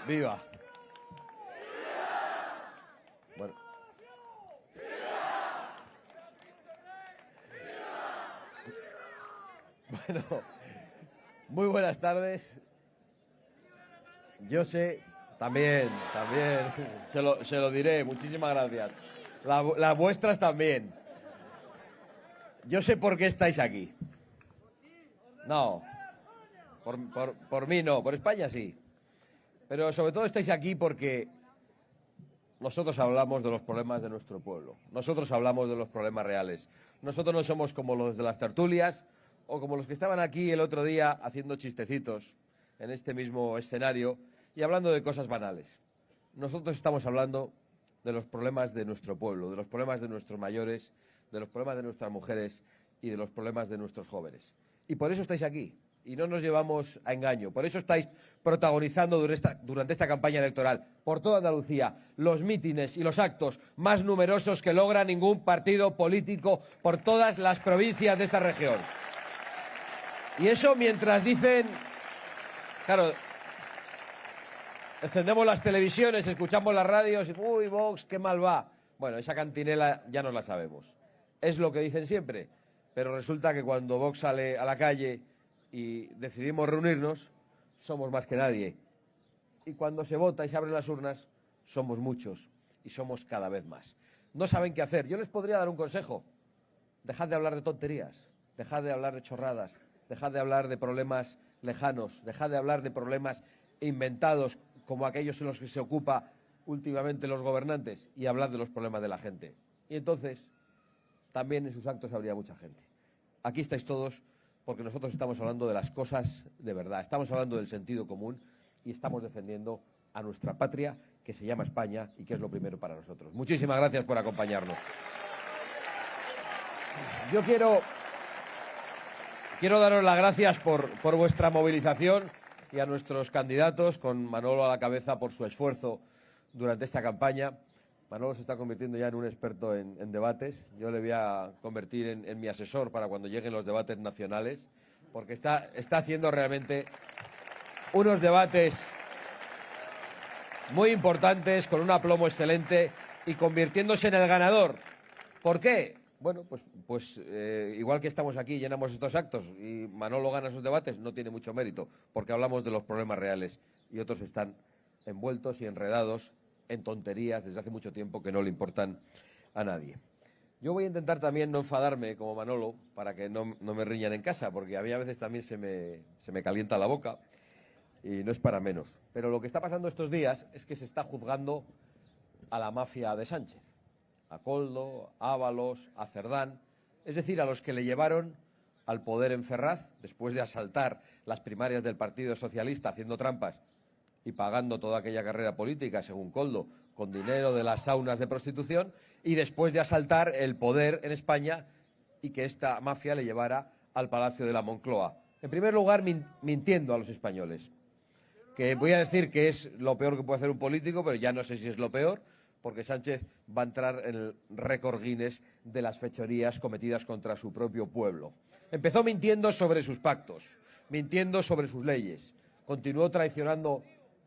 Viva. Bueno. Bueno, muy buenas tardes. Yo sé, también, se lo diré, muchísimas gracias. Las vuestras también. Yo sé por qué estáis aquí. No, por mí no, por España sí. Pero sobre todo estáis aquí porque nosotros hablamos de los problemas de nuestro pueblo. Nosotros hablamos de los problemas reales. Nosotros no somos como los de las tertulias o como los que estaban aquí el otro día haciendo chistecitos en este mismo escenario y hablando de cosas banales. Nosotros estamos hablando de los problemas de nuestro pueblo, de los problemas de nuestros mayores, de los problemas de nuestras mujeres y de los problemas de nuestros jóvenes. Y por eso estáis aquí. Y no nos llevamos a engaño. Por eso estáis protagonizando durante esta campaña electoral, por toda Andalucía, los mítines y los actos más numerosos que logra ningún partido político por todas las provincias de esta región. Y eso mientras dicen... Claro, encendemos las televisiones, escuchamos las radios y ¡uy, Vox, qué mal va! Bueno, esa cantinela ya nos la sabemos. Es lo que dicen siempre, pero resulta que cuando Vox sale a la calle y decidimos reunirnos, somos más que nadie. Y cuando se vota y se abren las urnas, somos muchos y somos cada vez más. No saben qué hacer. Yo les podría dar un consejo. Dejad de hablar de tonterías, dejad de hablar de chorradas, dejad de hablar de problemas lejanos, dejad de hablar de problemas inventados como aquellos en los que se ocupa últimamente los gobernantes y hablad de los problemas de la gente. Y entonces, también en sus actos habría mucha gente. Aquí estáis todos porque nosotros estamos hablando de las cosas de verdad, estamos hablando del sentido común y estamos defendiendo a nuestra patria, que se llama España y que es lo primero para nosotros. Muchísimas gracias por acompañarnos. Yo quiero daros las gracias por vuestra movilización y a nuestros candidatos, con Manolo a la cabeza, por su esfuerzo durante esta campaña. Manolo se está convirtiendo ya en un experto en debates. Yo le voy a convertir en mi asesor para cuando lleguen los debates nacionales, porque está haciendo realmente unos debates muy importantes, con un aplomo excelente y convirtiéndose en el ganador. ¿Por qué? Bueno, pues igual que estamos aquí y llenamos estos actos y Manolo gana esos debates, no tiene mucho mérito, porque hablamos de los problemas reales y otros están envueltos y enredados en tonterías desde hace mucho tiempo que no le importan a nadie. Yo voy a intentar también no enfadarme como Manolo para que no me riñan en casa, porque a mí a veces también se me calienta la boca y no es para menos. Pero lo que está pasando estos días es que se está juzgando a la mafia de Sánchez, a Koldo, a Ábalos, a Cerdán, es decir, a los que le llevaron al poder en Ferraz después de asaltar las primarias del Partido Socialista haciendo trampas y pagando toda aquella carrera política, según Koldo, con dinero de las saunas de prostitución, y después de asaltar el poder en España y que esta mafia le llevara al Palacio de la Moncloa. En primer lugar, mintiendo a los españoles, que voy a decir que es lo peor que puede hacer un político, pero ya no sé si es lo peor, porque Sánchez va a entrar en el récord Guinness de las fechorías cometidas contra su propio pueblo. Empezó mintiendo sobre sus pactos, mintiendo sobre sus leyes, continuó traicionando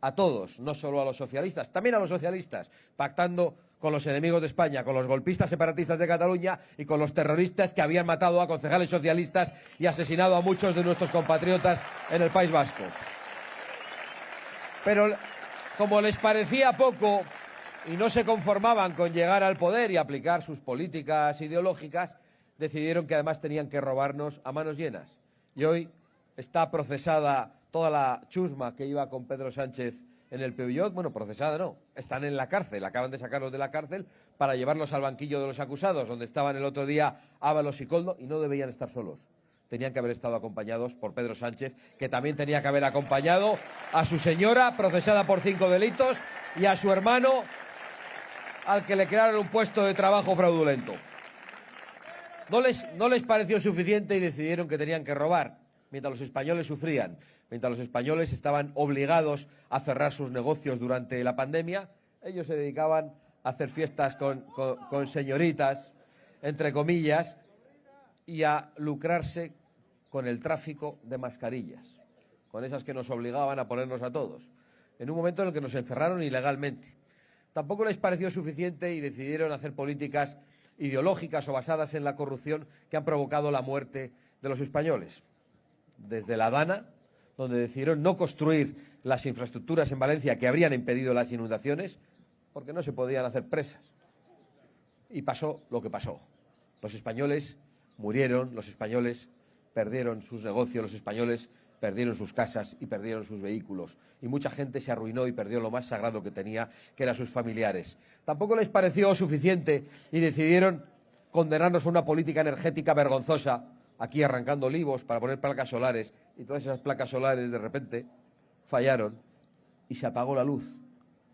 a todos, no solo a los socialistas, también a los socialistas, pactando con los enemigos de España, con los golpistas separatistas de Cataluña y con los terroristas que habían matado a concejales socialistas y asesinado a muchos de nuestros compatriotas en el País Vasco. Pero como les parecía poco y no se conformaban con llegar al poder y aplicar sus políticas ideológicas, decidieron que además tenían que robarnos a manos llenas. Y hoy está procesada toda la chusma que iba con Pedro Sánchez en el Peugeot. Bueno, procesada no, están en la cárcel, acaban de sacarlos de la cárcel para llevarlos al banquillo de los acusados, donde estaban el otro día Ábalos y Koldo, y no debían estar solos. Tenían que haber estado acompañados por Pedro Sánchez, que también tenía que haber acompañado a su señora, procesada por 5 delitos, y a su hermano, al que le crearon un puesto de trabajo fraudulento. No les pareció suficiente y decidieron que tenían que robar, mientras los españoles sufrían, mientras los españoles estaban obligados a cerrar sus negocios durante la pandemia. Ellos se dedicaban a hacer fiestas con señoritas, entre comillas, y a lucrarse con el tráfico de mascarillas, con esas que nos obligaban a ponernos a todos. en un momento en el que nos encerraron ilegalmente. Tampoco les pareció suficiente y decidieron hacer políticas ideológicas o basadas en la corrupción que han provocado la muerte de los españoles. Desde La Dana, donde decidieron no construir las infraestructuras en Valencia que habrían impedido las inundaciones, porque no se podían hacer presas. Y pasó lo que pasó. Los españoles murieron, los españoles perdieron sus negocios, los españoles perdieron sus casas y perdieron sus vehículos. Y mucha gente se arruinó y perdió lo más sagrado que tenía, que eran sus familiares. Tampoco les pareció suficiente y decidieron condenarnos a una política energética vergonzosa, aquí arrancando olivos para poner placas solares, y todas esas placas solares de repente fallaron y se apagó la luz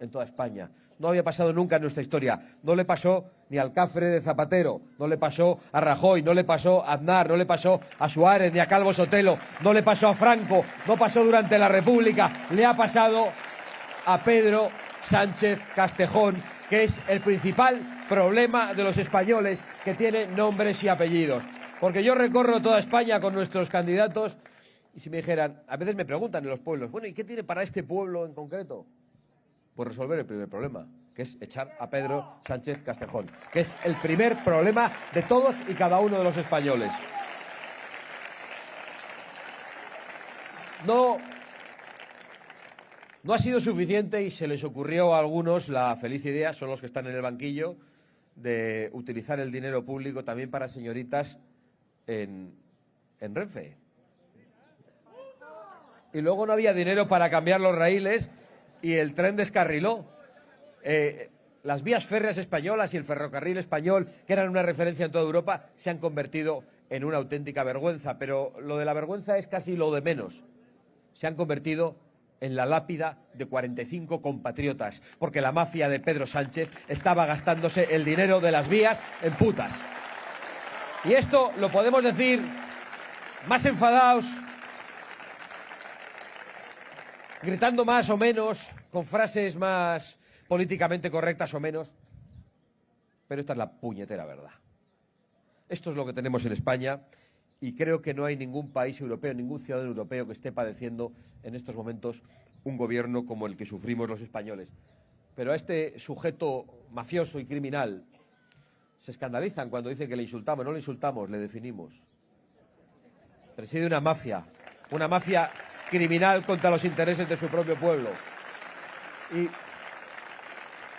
en toda España. No había pasado nunca en nuestra historia. No le pasó ni al Cafre de Zapatero, no le pasó a Rajoy, no le pasó a Aznar, no le pasó a Suárez ni a Calvo Sotelo, no le pasó a Franco, no pasó durante la República, le ha pasado a Pedro Sánchez Castejón, que es el principal problema de los españoles, que tiene nombres y apellidos. Porque yo recorro toda España con nuestros candidatos y si me dijeran, a veces me preguntan en los pueblos, bueno, ¿y qué tiene para este pueblo en concreto? Pues resolver el primer problema, que es echar a Pedro Sánchez Castejón, que es el primer problema de todos y cada uno de los españoles. No ha sido suficiente y se les ocurrió a algunos la feliz idea, son los que están en el banquillo, de utilizar el dinero público también para señoritas en Renfe. Y luego no había dinero para cambiar los raíles y el tren descarriló. Las vías férreas españolas y el ferrocarril español, que eran una referencia en toda Europa, se han convertido en una auténtica vergüenza. Pero lo de la vergüenza es casi lo de menos. Se han convertido en la lápida de 45 compatriotas, porque la mafia de Pedro Sánchez estaba gastándose el dinero de las vías en putas. Y esto lo podemos decir más enfadados, gritando más o menos, con frases más políticamente correctas o menos, pero esta es la puñetera verdad. Esto es lo que tenemos en España y creo que no hay ningún país europeo, ningún ciudadano europeo que esté padeciendo en estos momentos un gobierno como el que sufrimos los españoles. Pero a este sujeto mafioso y criminal se escandalizan cuando dicen que le insultamos. No le insultamos, le definimos. Preside una mafia criminal contra los intereses de su propio pueblo. Y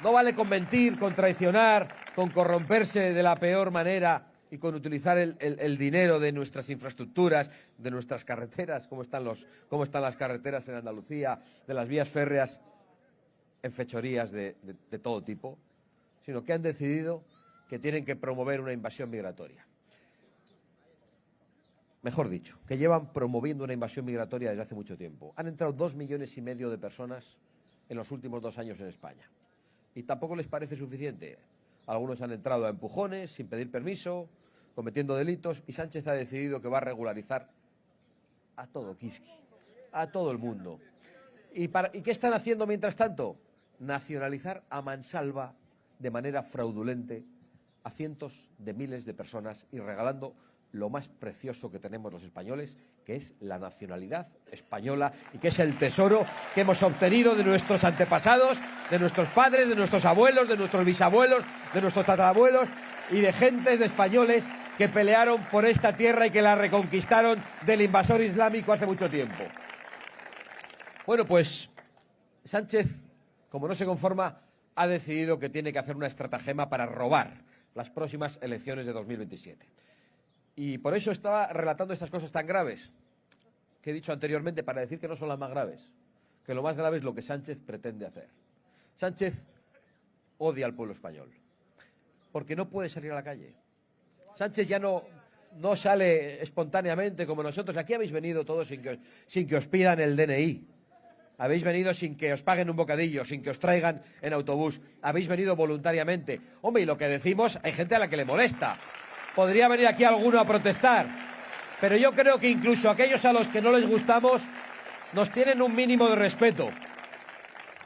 no vale con mentir, con traicionar, con corromperse de la peor manera y con utilizar el dinero de nuestras infraestructuras, de nuestras carreteras, cómo están las carreteras en Andalucía, de las vías férreas, en fechorías de todo tipo, sino que han decidido que tienen que promover una invasión migratoria. Mejor dicho, que llevan promoviendo una invasión migratoria desde hace mucho tiempo. Han entrado 2,5 millones de personas en los últimos 2 años en España. Y tampoco les parece suficiente. Algunos han entrado a empujones, sin pedir permiso, cometiendo delitos, y Sánchez ha decidido que va a regularizar a todo Quisqui, a todo el mundo. ¿Y qué están haciendo mientras tanto? Nacionalizar a mansalva, de manera fraudulente, a cientos de miles de personas y regalando lo más precioso que tenemos los españoles, que es la nacionalidad española y que es el tesoro que hemos obtenido de nuestros antepasados, de nuestros padres, de nuestros abuelos, de nuestros bisabuelos, de nuestros tatarabuelos y de gentes de españoles que pelearon por esta tierra y que la reconquistaron del invasor islámico hace mucho tiempo. Bueno, pues Sánchez, como no se conforma, ha decidido que tiene que hacer una estratagema para robar las próximas elecciones de 2027. Y por eso estaba relatando estas cosas tan graves que he dicho anteriormente, para decir que no son las más graves, que lo más grave es lo que Sánchez pretende hacer. Sánchez odia al pueblo español, porque no puede salir a la calle. Sánchez ya no sale espontáneamente como nosotros. Aquí habéis venido todos sin que os pidan el DNI. Habéis venido sin que os paguen un bocadillo, sin que os traigan en autobús. Habéis venido voluntariamente. Hombre, y lo que decimos, hay gente a la que le molesta. Podría venir aquí alguno a protestar, pero yo creo que incluso aquellos a los que no les gustamos nos tienen un mínimo de respeto.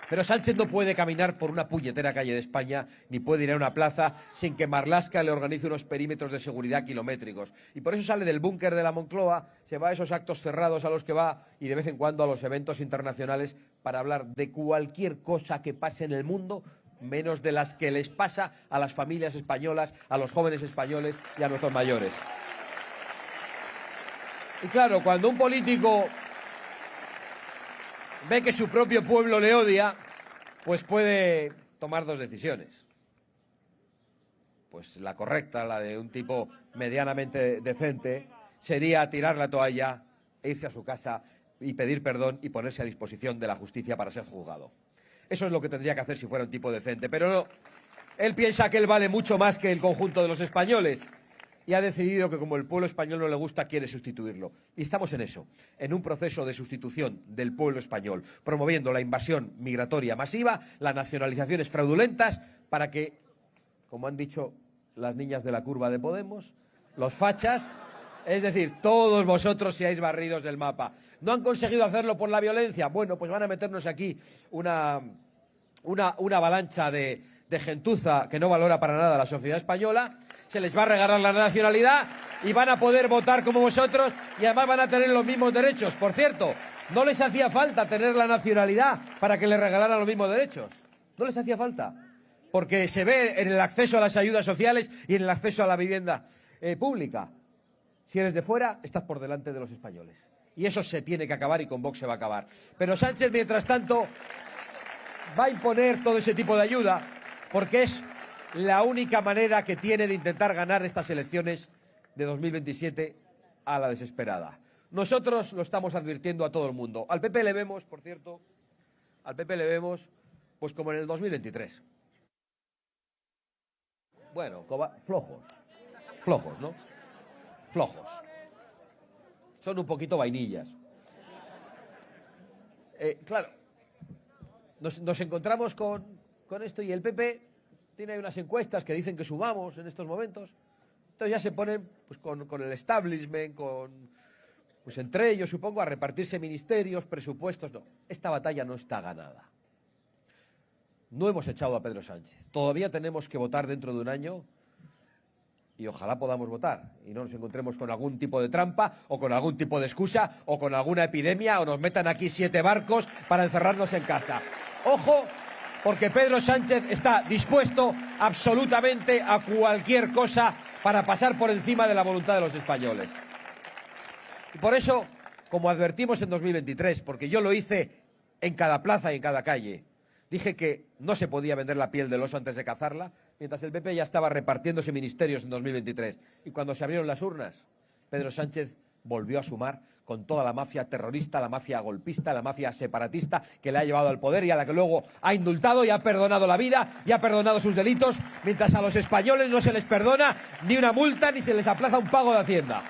Pero Sánchez no puede caminar por una puñetera calle de España, ni puede ir a una plaza sin que Marlaska le organice unos perímetros de seguridad kilométricos. Y por eso sale del búnker de la Moncloa, se va a esos actos cerrados a los que va y de vez en cuando a los eventos internacionales para hablar de cualquier cosa que pase en el mundo, menos de las que les pasa a las familias españolas, a los jóvenes españoles y a nuestros mayores. Y claro, cuando un político ve que su propio pueblo le odia, pues puede tomar dos decisiones. Pues la correcta, la de un tipo medianamente decente, sería tirar la toalla, irse a su casa y pedir perdón y ponerse a disposición de la justicia para ser juzgado. Eso es lo que tendría que hacer si fuera un tipo decente, pero no. Él piensa que él vale mucho más que el conjunto de los españoles y ha decidido que como el pueblo español no le gusta, quiere sustituirlo. Y estamos en eso, en un proceso de sustitución del pueblo español, promoviendo la invasión migratoria masiva, las nacionalizaciones fraudulentas, para que, como han dicho las niñas de la curva de Podemos, los fachas, es decir, todos vosotros seáis barridos del mapa. ¿No han conseguido hacerlo por la violencia? Bueno, pues van a meternos aquí una avalancha de gentuza que no valora para nada la sociedad española, se les va a regalar la nacionalidad y van a poder votar como vosotros y además van a tener los mismos derechos. Por cierto, no les hacía falta tener la nacionalidad para que les regalaran los mismos derechos. No les hacía falta, porque se ve en el acceso a las ayudas sociales y en el acceso a la vivienda pública. Si eres de fuera, estás por delante de los españoles. Y eso se tiene que acabar y con Vox se va a acabar. Pero Sánchez, mientras tanto, va a imponer todo ese tipo de ayuda porque es la única manera que tiene de intentar ganar estas elecciones de 2027 a la desesperada. Nosotros lo estamos advirtiendo a todo el mundo. Al PP le vemos, por cierto, al PP le vemos pues como en el 2023. Bueno, flojos, ¿no? Flojos. Son un poquito vainillas. Claro, nos encontramos con esto y el PP tiene unas encuestas que dicen que subamos en estos momentos. Entonces ya se ponen pues, con el establishment, pues entre ellos, supongo, a repartirse ministerios, presupuestos. No, esta batalla no está ganada. No hemos echado a Pedro Sánchez. Todavía tenemos que votar dentro de un año y ojalá podamos votar y no nos encontremos con algún tipo de trampa o con algún tipo de excusa o con alguna epidemia o nos metan aquí 7 barcos para encerrarnos en casa. Ojo, porque Pedro Sánchez está dispuesto absolutamente a cualquier cosa para pasar por encima de la voluntad de los españoles. Y por eso, como advertimos en 2023, porque yo lo hice en cada plaza y en cada calle, dije que no se podía vender la piel del oso antes de cazarla, mientras el PP ya estaba repartiéndose ministerios en 2023. Y cuando se abrieron las urnas, Pedro Sánchez volvió a sumar con toda la mafia terrorista, la mafia golpista, la mafia separatista que le ha llevado al poder y a la que luego ha indultado y ha perdonado la vida y ha perdonado sus delitos, mientras a los españoles no se les perdona ni una multa ni se les aplaza un pago de Hacienda.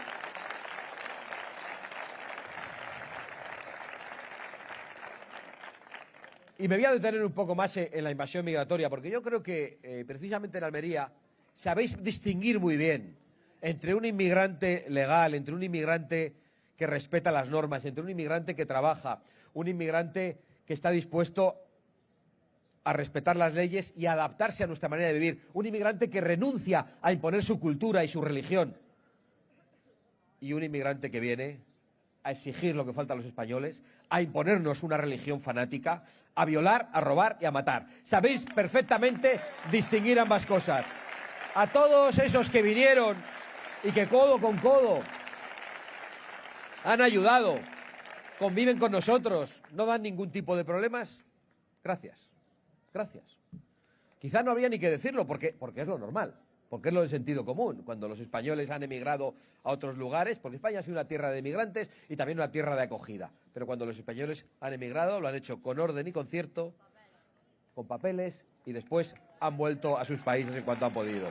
Y me voy a detener un poco más en la invasión migratoria, porque yo creo que precisamente en Almería sabéis distinguir muy bien entre un inmigrante legal, entre un inmigrante que respeta las normas, entre un inmigrante que trabaja, un inmigrante que está dispuesto a respetar las leyes y a adaptarse a nuestra manera de vivir, un inmigrante que renuncia a imponer su cultura y su religión, y un inmigrante que viene a exigir lo que falta a los españoles, a imponernos una religión fanática, a violar, a robar y a matar. Sabéis perfectamente distinguir ambas cosas. A todos esos que vinieron y que codo con codo han ayudado, conviven con nosotros, no dan ningún tipo de problemas, gracias. Gracias. Quizá no habría ni que decirlo porque es lo normal. Porque es lo de sentido común, cuando los españoles han emigrado a otros lugares, porque España ha sido una tierra de emigrantes y también una tierra de acogida, pero cuando los españoles han emigrado lo han hecho con orden y concierto, con papeles, y después han vuelto a sus países en cuanto han podido.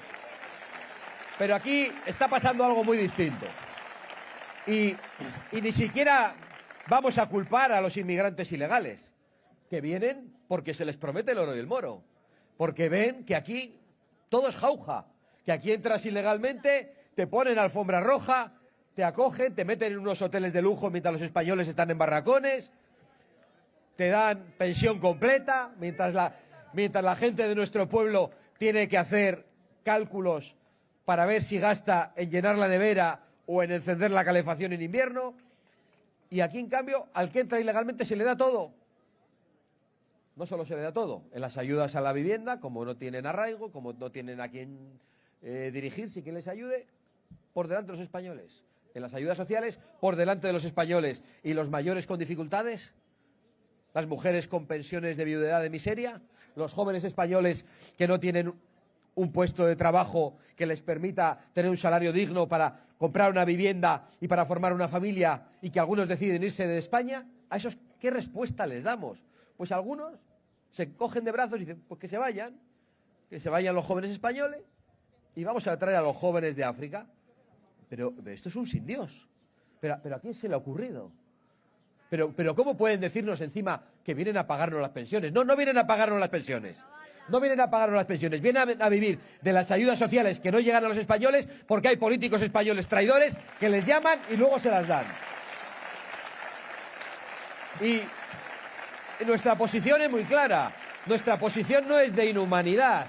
Pero aquí está pasando algo muy distinto, y ni siquiera vamos a culpar a los inmigrantes ilegales, que vienen porque se les promete el oro y el moro, porque ven que aquí todo es jauja, que aquí entras ilegalmente, te ponen alfombra roja, te acogen, te meten en unos hoteles de lujo mientras los españoles están en barracones, te dan pensión completa, mientras la gente de nuestro pueblo tiene que hacer cálculos para ver si gasta en llenar la nevera o en encender la calefacción en invierno. Y aquí, en cambio, al que entra ilegalmente se le da todo. No solo se le da todo, en las ayudas a la vivienda, como no tienen arraigo, como no tienen a quien dirigirse y que les ayude, por delante de los españoles. En las ayudas sociales, por delante de los españoles. Y los mayores con dificultades, las mujeres con pensiones de viudedad de miseria, los jóvenes españoles que no tienen un puesto de trabajo que les permita tener un salario digno para comprar una vivienda y para formar una familia, y que algunos deciden irse de España. ¿A esos qué respuesta les damos? Pues algunos se cogen de brazos y dicen, pues que se vayan los jóvenes españoles y vamos a traer a los jóvenes de África. Pero esto es un sin Dios. Pero ¿a quién se le ha ocurrido? Pero ¿cómo pueden decirnos encima que vienen a pagarnos las pensiones? No vienen a pagarnos las pensiones. No vienen a pagarnos las pensiones, vienen a vivir de las ayudas sociales que no llegan a los españoles porque hay políticos españoles traidores que les llaman y luego se las dan. Y nuestra posición es muy clara. Nuestra posición no es de inhumanidad,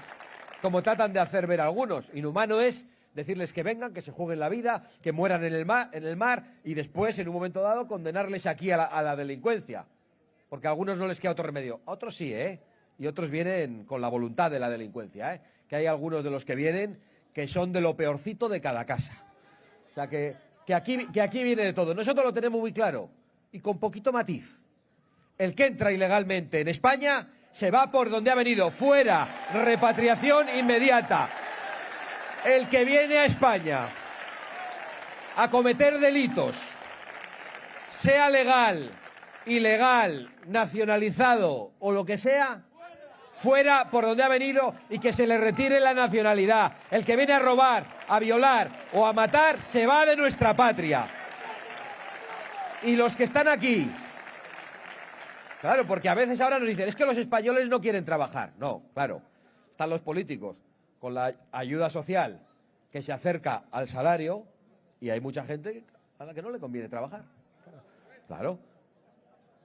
como tratan de hacer ver algunos. Inhumano es decirles que vengan, que se jueguen la vida, que mueran en el mar y después, en un momento dado, condenarles aquí a la delincuencia. Porque a algunos no les queda otro remedio. A otros sí, y otros vienen con la voluntad de la delincuencia, que hay algunos de los que vienen que son de lo peorcito de cada casa. O sea, que aquí viene de todo. Nosotros lo tenemos muy claro y con poquito matiz. El que entra ilegalmente en España se va por donde ha venido, fuera, repatriación inmediata. El que viene a España a cometer delitos, sea legal, ilegal, nacionalizado o lo que sea, fuera por donde ha venido y que se le retire la nacionalidad. El que viene a robar, a violar o a matar se va de nuestra patria. Y los que están aquí, claro, porque a veces ahora nos dicen, es que los españoles no quieren trabajar. No, claro, están los políticos con la ayuda social que se acerca al salario y hay mucha gente a la que no le conviene trabajar. Claro.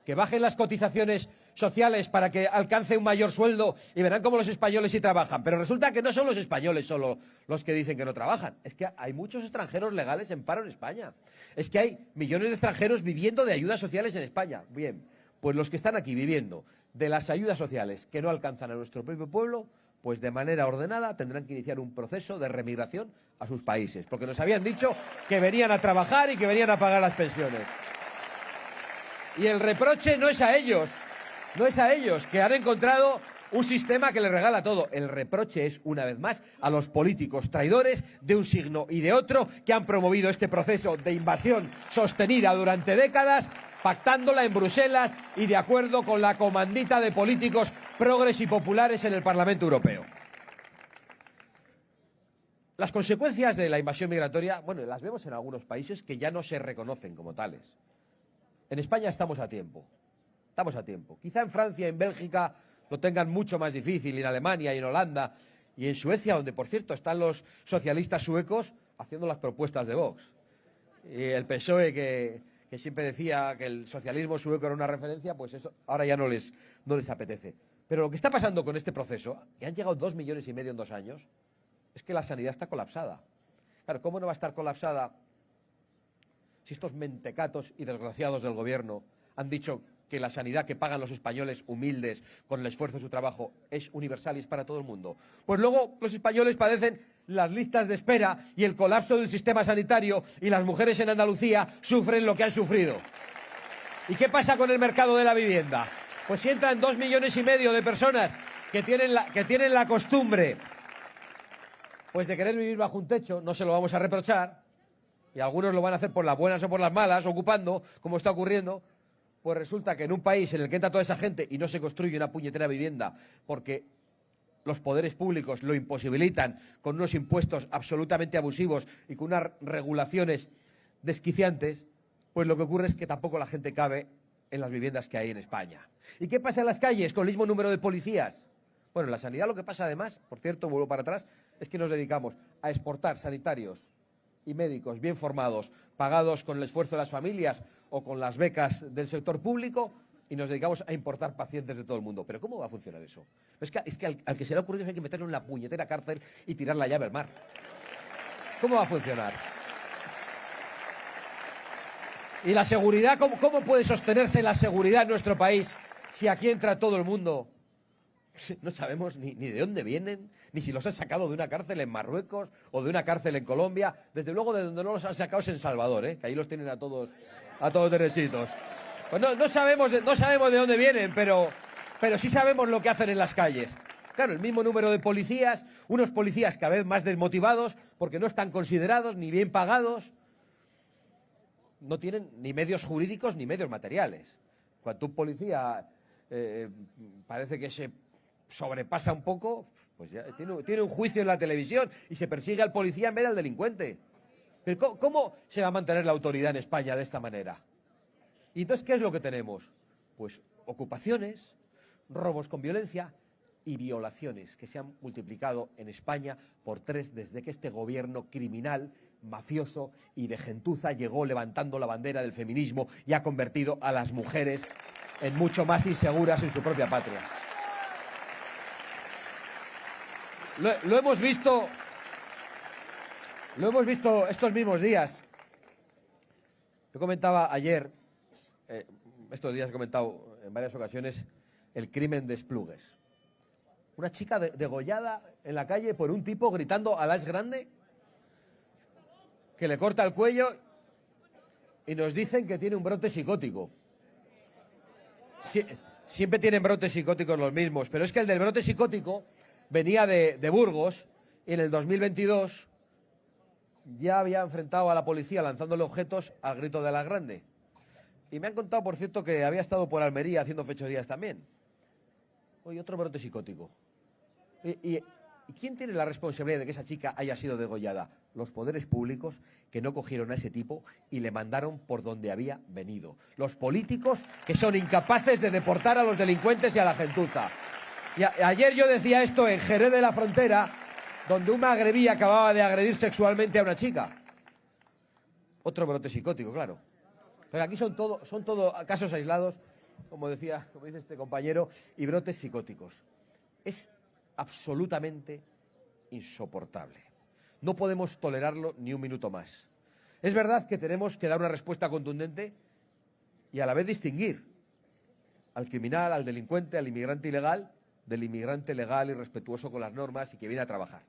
Que bajen las cotizaciones sociales para que alcance un mayor sueldo y verán cómo los españoles sí trabajan. Pero resulta que no son los españoles solo los que dicen que no trabajan. Es que hay muchos extranjeros legales en paro en España. Es que hay millones de extranjeros viviendo de ayudas sociales en España. Bien, pues los que están aquí viviendo de las ayudas sociales que no alcanzan a nuestro propio pueblo, pues de manera ordenada tendrán que iniciar un proceso de remigración a sus países. Porque nos habían dicho que venían a trabajar y que venían a pagar las pensiones. Y el reproche no es a ellos, que han encontrado un sistema que les regala todo. El reproche es, una vez más, a los políticos traidores de un signo y de otro que han promovido este proceso de invasión sostenida durante décadas, pactándola en Bruselas y de acuerdo con la comandita de políticos progres y populares en el Parlamento Europeo. Las consecuencias de la invasión migratoria, bueno, las vemos en algunos países que ya no se reconocen como tales. En España estamos a tiempo. Quizá en Francia, en Bélgica lo tengan mucho más difícil, y en Alemania y en Holanda y en Suecia, donde, por cierto, están los socialistas suecos haciendo las propuestas de Vox. Y el PSOE, que siempre decía que el socialismo sueco era una referencia, pues eso ahora ya no les apetece. Pero lo que está pasando con este proceso, que han llegado 2,5 millones en 2 años, es que la sanidad está colapsada. Claro, ¿cómo no va a estar colapsada si estos mentecatos y desgraciados del gobierno han dicho que la sanidad que pagan los españoles humildes con el esfuerzo de su trabajo es universal y es para todo el mundo? Pues luego los españoles padecen las listas de espera y el colapso del sistema sanitario, y las mujeres en Andalucía sufren lo que han sufrido. ¿Y qué pasa con el mercado de la vivienda? Pues si entran 2,5 millones de personas que tienen la costumbre pues de querer vivir bajo un techo, no se lo vamos a reprochar, y algunos lo van a hacer por las buenas o por las malas, ocupando, como está ocurriendo, pues resulta que en un país en el que entra toda esa gente y no se construye una puñetera vivienda porque los poderes públicos lo imposibilitan con unos impuestos absolutamente abusivos y con unas regulaciones desquiciantes, pues lo que ocurre es que tampoco la gente cabe en las viviendas que hay en España. ¿Y qué pasa en las calles con el mismo número de policías? Bueno, en la sanidad lo que pasa además, por cierto, vuelvo para atrás, es que nos dedicamos a exportar sanitarios y médicos bien formados, pagados con el esfuerzo de las familias o con las becas del sector público, y nos dedicamos a importar pacientes de todo el mundo. ¿Pero cómo va a funcionar eso? Es que al que se le ha ocurrido hay que meterlo en la puñetera cárcel y tirar la llave al mar. ¿Cómo va a funcionar? ¿Y la seguridad? ¿Cómo puede sostenerse la seguridad en nuestro país si aquí entra todo el mundo? No sabemos ni de dónde vienen, ni si los han sacado de una cárcel en Marruecos o de una cárcel en Colombia. Desde luego de donde no los han sacado es en Salvador, que ahí los tienen a todos derechitos. Pues no sabemos de dónde vienen, pero sí sabemos lo que hacen en las calles. Claro, el mismo número de policías, unos policías cada vez más desmotivados porque no están considerados ni bien pagados. No tienen ni medios jurídicos ni medios materiales. Cuando un policía parece que se sobrepasa un poco, pues ya tiene un juicio en la televisión y se persigue al policía en vez del delincuente. Pero ¿cómo se va a mantener la autoridad en España de esta manera? Y entonces, ¿qué es lo que tenemos? Pues ocupaciones, robos con violencia y violaciones que se han multiplicado en España por 3 desde que este gobierno criminal, mafioso y de gentuza llegó levantando la bandera del feminismo y ha convertido a las mujeres en mucho más inseguras en su propia patria. Lo hemos visto estos mismos días. Yo comentaba ayer, estos días he comentado en varias ocasiones, el crimen de Esplugues. Una chica degollada en la calle por un tipo gritando "Alá es grande", que le corta el cuello y nos dicen que tiene un brote psicótico. Siempre tienen brotes psicóticos los mismos, pero es que el del brote psicótico venía de Burgos y en el 2022 ya había enfrentado a la policía lanzándole objetos al grito de "Alá es grande". Y me han contado, por cierto, que había estado por Almería haciendo fechorías también. Oye, otro brote psicótico. ¿Y quién tiene la responsabilidad de que esa chica haya sido degollada? Los poderes públicos, que no cogieron a ese tipo y le mandaron por donde había venido. Los políticos, que son incapaces de deportar a los delincuentes y a la gentuza. Y ayer yo decía esto en Jerez de la Frontera, donde un magrebí acababa de agredir sexualmente a una chica. Otro brote psicótico, claro. Pero aquí son todo casos aislados, como dice este compañero, y brotes psicóticos. Es absolutamente insoportable. No podemos tolerarlo ni un minuto más. Es verdad que tenemos que dar una respuesta contundente y a la vez distinguir al criminal, al delincuente, al inmigrante ilegal, del inmigrante legal y respetuoso con las normas y que viene a trabajar.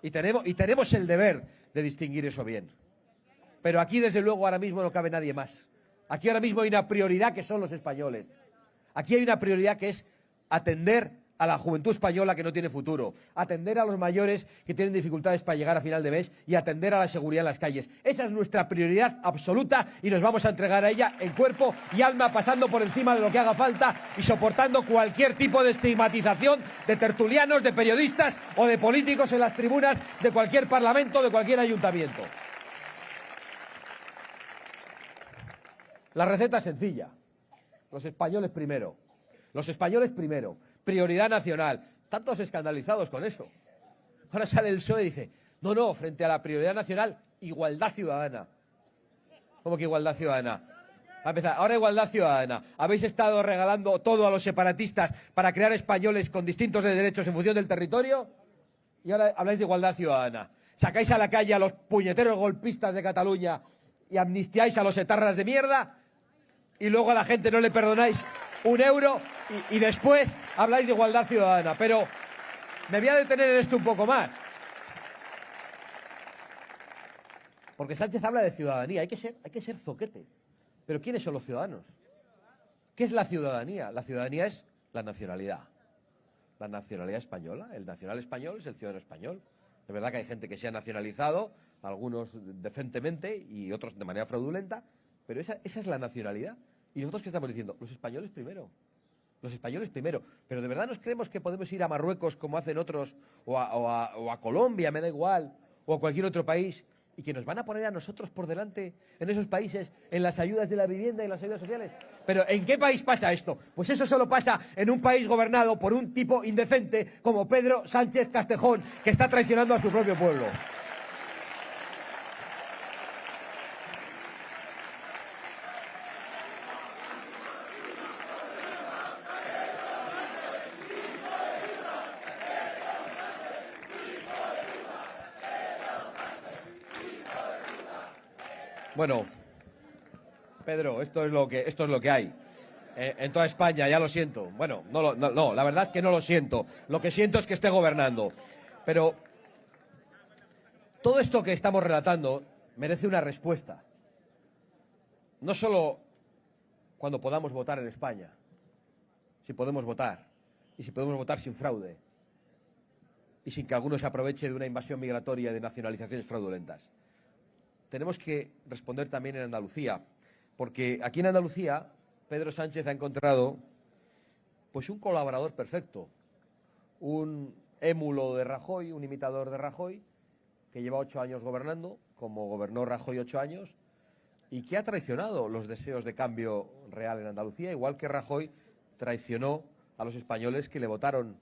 Y tenemos el deber de distinguir eso bien. Pero aquí, desde luego, ahora mismo no cabe nadie más. Aquí ahora mismo hay una prioridad que son los españoles. Aquí hay una prioridad que es atender a la juventud española que no tiene futuro, atender a los mayores que tienen dificultades para llegar a final de mes y atender a la seguridad en las calles. Esa es nuestra prioridad absoluta y nos vamos a entregar a ella en cuerpo y alma, pasando por encima de lo que haga falta y soportando cualquier tipo de estigmatización de tertulianos, de periodistas o de políticos en las tribunas de cualquier parlamento, de cualquier ayuntamiento. La receta es sencilla. Los españoles primero. Los españoles primero. Prioridad nacional. Están todos escandalizados con eso. Ahora sale el PSOE y dice, no, frente a la prioridad nacional, igualdad ciudadana. ¿Cómo que igualdad ciudadana? A empezar, ahora igualdad ciudadana. Habéis estado regalando todo a los separatistas para crear españoles con distintos derechos en función del territorio y ahora habláis de igualdad ciudadana. Sacáis a la calle a los puñeteros golpistas de Cataluña y amnistiáis a los etarras de mierda y luego a la gente no le perdonáis un euro y después habláis de igualdad ciudadana. Pero me voy a detener en esto un poco más. Porque Sánchez habla de ciudadanía. Hay que ser zoquete. Pero ¿quiénes son los ciudadanos? ¿Qué es la ciudadanía? La ciudadanía es la nacionalidad. La nacionalidad española. El nacional español es el ciudadano español. Es verdad que hay gente que se ha nacionalizado, algunos decentemente y otros de manera fraudulenta, pero esa es la nacionalidad. ¿Y nosotros qué estamos diciendo? Los españoles primero. Los españoles primero. Pero ¿de verdad nos creemos que podemos ir a Marruecos como hacen otros, o a Colombia, me da igual, o a cualquier otro país, y que nos van a poner a nosotros por delante en esos países, en las ayudas de la vivienda y en las ayudas sociales? ¿Pero en qué país pasa esto? Pues eso solo pasa en un país gobernado por un tipo indecente como Pedro Sánchez Castejón, que está traicionando a su propio pueblo. Bueno, Pedro, esto es lo que hay. En toda España, ya lo siento. Bueno, no, la verdad es que no lo siento. Lo que siento es que esté gobernando. Pero todo esto que estamos relatando merece una respuesta. No solo cuando podamos votar en España, si podemos votar, y si podemos votar sin fraude, y sin que alguno se aproveche de una invasión migratoria y de nacionalizaciones fraudulentas. Tenemos que responder también en Andalucía, porque aquí en Andalucía Pedro Sánchez ha encontrado pues un colaborador perfecto, un émulo de Rajoy, un imitador de Rajoy, que lleva 8 años gobernando, como gobernó Rajoy 8 años, y que ha traicionado los deseos de cambio real en Andalucía, igual que Rajoy traicionó a los españoles que le votaron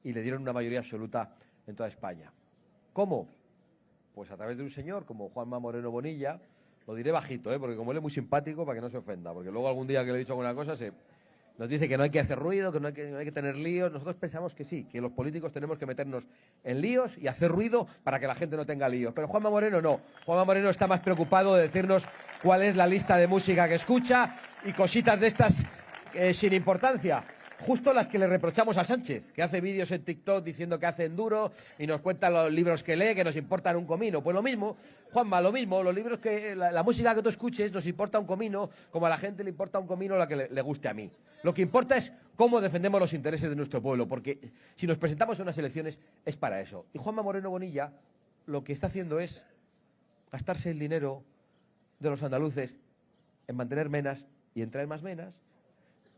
y le dieron una mayoría absoluta en toda España. ¿Cómo? Pues a través de un señor como Juanma Moreno Bonilla. Lo diré bajito, porque como él es muy simpático, para que no se ofenda, porque luego algún día que le he dicho alguna cosa nos dice que no hay que hacer ruido, que no hay que tener líos. Nosotros pensamos que sí, que los políticos tenemos que meternos en líos y hacer ruido para que la gente no tenga líos. Pero Juanma Moreno no. Juanma Moreno está más preocupado de decirnos cuál es la lista de música que escucha y cositas de estas sin importancia. Justo las que le reprochamos a Sánchez, que hace vídeos en TikTok diciendo que hace enduro y nos cuenta los libros que lee, que nos importan un comino. Pues lo mismo, Juanma, lo mismo, los libros la música que tú escuches nos importa un comino, como a la gente le importa un comino la que le guste a mí. Lo que importa es cómo defendemos los intereses de nuestro pueblo, porque si nos presentamos a unas elecciones es para eso. Y Juanma Moreno Bonilla lo que está haciendo es gastarse el dinero de los andaluces en mantener menas y en traer más menas,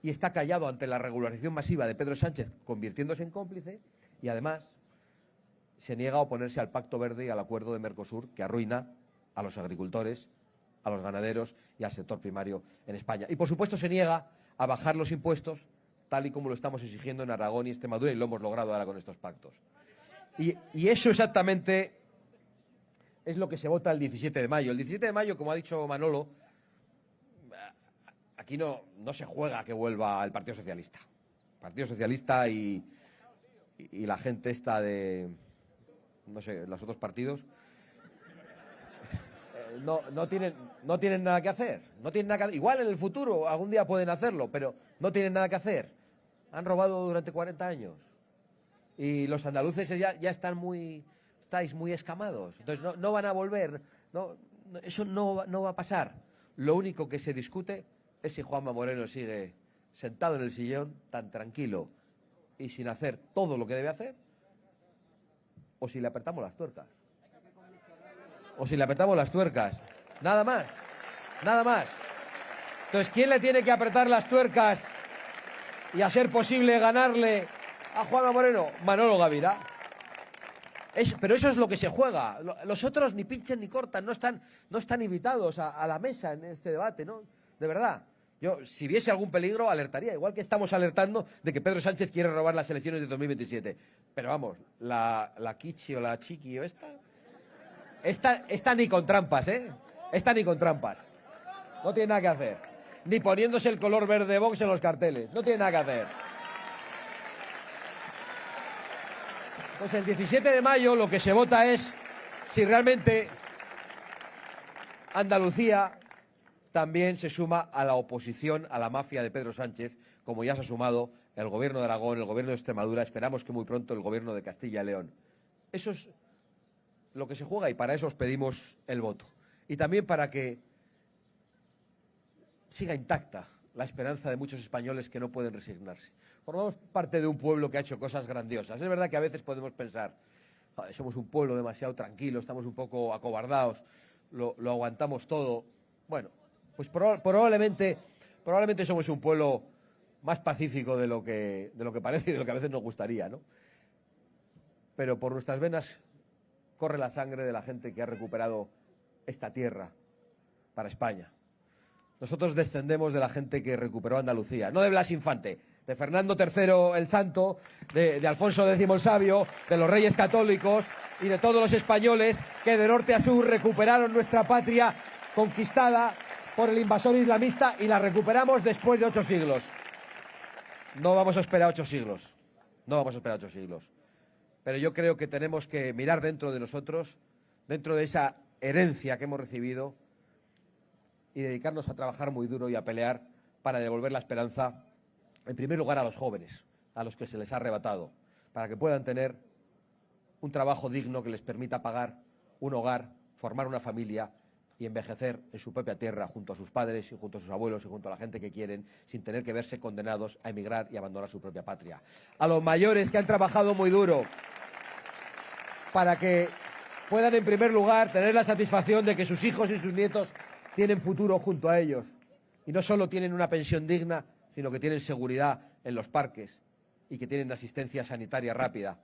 y está callado ante la regularización masiva de Pedro Sánchez, convirtiéndose en cómplice, y además se niega a oponerse al Pacto Verde y al acuerdo de Mercosur, que arruina a los agricultores, a los ganaderos y al sector primario en España. Y, por supuesto, se niega a bajar los impuestos, tal y como lo estamos exigiendo en Aragón y Extremadura, y lo hemos logrado ahora con estos pactos. Y eso exactamente es lo que se vota el 17 de mayo. El 17 de mayo, como ha dicho Manolo, aquí no se juega que vuelva el Partido Socialista. El Partido Socialista y la gente esta de, no sé, los otros partidos, no tienen nada que hacer. No tienen nada que, igual en el futuro, algún día pueden hacerlo, pero no tienen nada que hacer. Han robado durante 40 años. Y los andaluces ya estáis muy escamados. Entonces no van a volver. Eso no va a pasar. Lo único que se discute es si Juanma Moreno sigue sentado en el sillón, tan tranquilo y sin hacer todo lo que debe hacer, o si le apretamos las tuercas. O si le apretamos las tuercas. Nada más. Nada más. Entonces, ¿quién le tiene que apretar las tuercas y a ser posible ganarle a Juanma Moreno? Manolo Gavira. Pero eso es lo que se juega. Los otros ni pinchen ni cortan, no están invitados a la mesa en este debate, ¿no? De verdad. Yo, si viese algún peligro, alertaría, igual que estamos alertando de que Pedro Sánchez quiere robar las elecciones de 2027. Pero vamos, la Kichi o la Chiqui o esta ni con trampas, ¿eh? Esta ni con trampas. No tiene nada que hacer. Ni poniéndose el color verde de Vox en los carteles. No tiene nada que hacer. Pues el 17 de mayo lo que se vota es si realmente Andalucía también se suma a la oposición a la mafia de Pedro Sánchez, como ya se ha sumado el gobierno de Aragón, el gobierno de Extremadura, esperamos que muy pronto el gobierno de Castilla y León. Eso es lo que se juega y para eso os pedimos el voto. Y también para que siga intacta la esperanza de muchos españoles que no pueden resignarse. Formamos parte de un pueblo que ha hecho cosas grandiosas. Es verdad que a veces podemos pensar, somos un pueblo demasiado tranquilo, estamos un poco acobardados, lo aguantamos todo. Bueno, pues probablemente somos un pueblo más pacífico de lo que parece y de lo que a veces nos gustaría, ¿no? Pero por nuestras venas corre la sangre de la gente que ha recuperado esta tierra para España. Nosotros descendemos de la gente que recuperó Andalucía, no de Blas Infante, de Fernando III el Santo, de Alfonso X el Sabio, de los Reyes Católicos y de todos los españoles que de norte a sur recuperaron nuestra patria conquistada por el invasor islamista y la recuperamos después de 8 siglos. No vamos a esperar 8 siglos. No vamos a esperar 8 siglos. Pero yo creo que tenemos que mirar dentro de nosotros, dentro de esa herencia que hemos recibido, y dedicarnos a trabajar muy duro y a pelear para devolver la esperanza, en primer lugar, a los jóvenes, a los que se les ha arrebatado, para que puedan tener un trabajo digno que les permita pagar un hogar, formar una familia y envejecer en su propia tierra junto a sus padres y junto a sus abuelos y junto a la gente que quieren, sin tener que verse condenados a emigrar y abandonar su propia patria. A los mayores que han trabajado muy duro para que puedan, en primer lugar, tener la satisfacción de que sus hijos y sus nietos tienen futuro junto a ellos. Y no solo tienen una pensión digna, sino que tienen seguridad en los parques y que tienen asistencia sanitaria rápida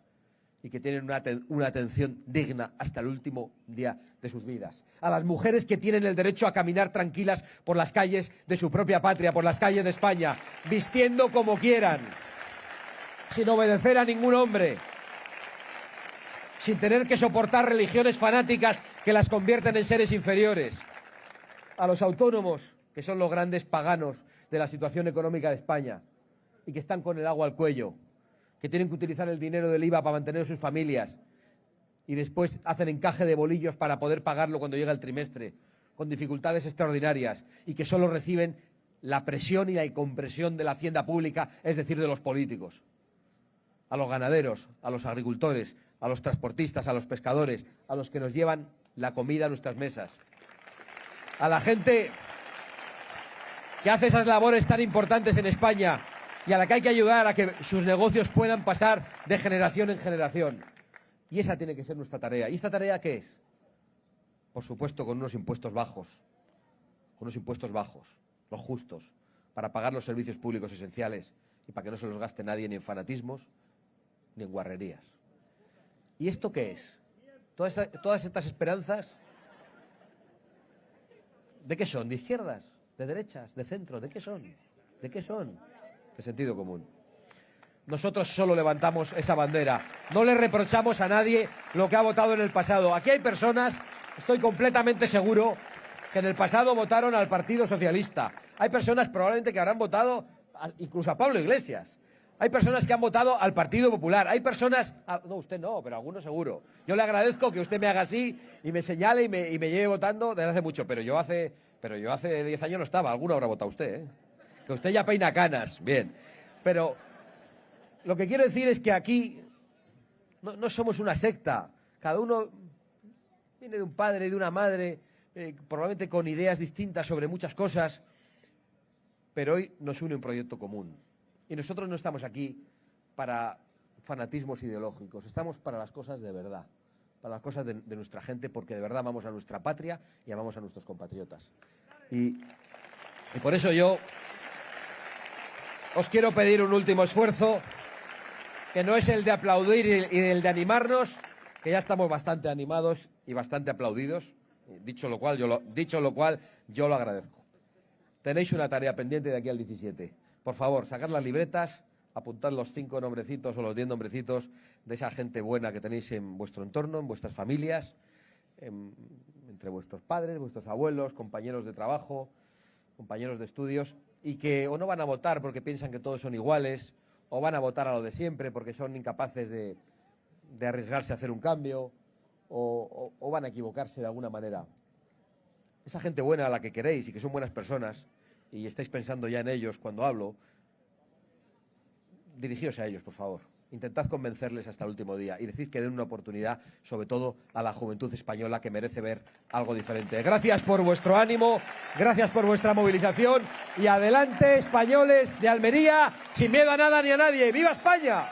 y que tienen una atención digna hasta el último día de sus vidas. A las mujeres que tienen el derecho a caminar tranquilas por las calles de su propia patria, por las calles de España, vistiendo como quieran, sin obedecer a ningún hombre, sin tener que soportar religiones fanáticas que las convierten en seres inferiores. A los autónomos, que son los grandes paganos de la situación económica de España y que están con el agua al cuello, que tienen que utilizar el dinero del IVA para mantener sus familias y después hacen encaje de bolillos para poder pagarlo cuando llega el trimestre, con dificultades extraordinarias, y que solo reciben la presión y la incompresión de la hacienda pública, es decir, de los políticos. A los ganaderos, a los agricultores, a los transportistas, a los pescadores, a los que nos llevan la comida a nuestras mesas. A la gente que hace esas labores tan importantes en España y a la que hay que ayudar a que sus negocios puedan pasar de generación en generación. Y esa tiene que ser nuestra tarea. ¿Y esta tarea qué es? Por supuesto, con unos impuestos bajos, los justos, para pagar los servicios públicos esenciales y para que no se los gaste nadie ni en fanatismos ni en guarrerías. ¿Y esto qué es? Todas estas esperanzas, ¿de qué son? ¿De izquierdas? ¿De derechas? ¿De centro? ¿De qué son? ¿De qué son? De sentido común. Nosotros solo levantamos esa bandera. No le reprochamos a nadie lo que ha votado en el pasado. Aquí hay personas, estoy completamente seguro, que en el pasado votaron al Partido Socialista. Hay personas probablemente que habrán votado incluso a Pablo Iglesias. Hay personas que han votado al Partido Popular. Hay personas... no, usted no, pero algunos seguro. Yo le agradezco que usted me haga así y me señale y me lleve votando desde hace mucho. Pero yo hace 10 años no estaba. Alguno habrá votado usted, ¿eh? Que usted ya peina canas. Bien. Pero lo que quiero decir es que aquí no somos una secta. Cada uno viene de un padre y de una madre, probablemente con ideas distintas sobre muchas cosas. Pero hoy nos une un proyecto común. Y nosotros no estamos aquí para fanatismos ideológicos, estamos para las cosas de verdad, para las cosas de nuestra gente, porque de verdad amamos a nuestra patria y amamos a nuestros compatriotas. Y por eso yo os quiero pedir un último esfuerzo, que no es el de aplaudir y el de animarnos, que ya estamos bastante animados y bastante aplaudidos, dicho lo cual yo lo agradezco. Tenéis una tarea pendiente de aquí al 17. Por favor, sacad las libretas, apuntad los 5 nombrecitos o los 10 nombrecitos de esa gente buena que tenéis en vuestro entorno, en vuestras familias, entre vuestros padres, vuestros abuelos, compañeros de trabajo, compañeros de estudios, y que o no van a votar porque piensan que todos son iguales, o van a votar a lo de siempre porque son incapaces de arriesgarse a hacer un cambio, o van a equivocarse de alguna manera. Esa gente buena a la que queréis y que son buenas personas, y estáis pensando ya en ellos cuando hablo, dirigíos a ellos, por favor. Intentad convencerles hasta el último día y decid que den una oportunidad, sobre todo a la juventud española, que merece ver algo diferente. Gracias por vuestro ánimo, gracias por vuestra movilización y adelante, españoles de Almería, sin miedo a nada ni a nadie. ¡Viva España!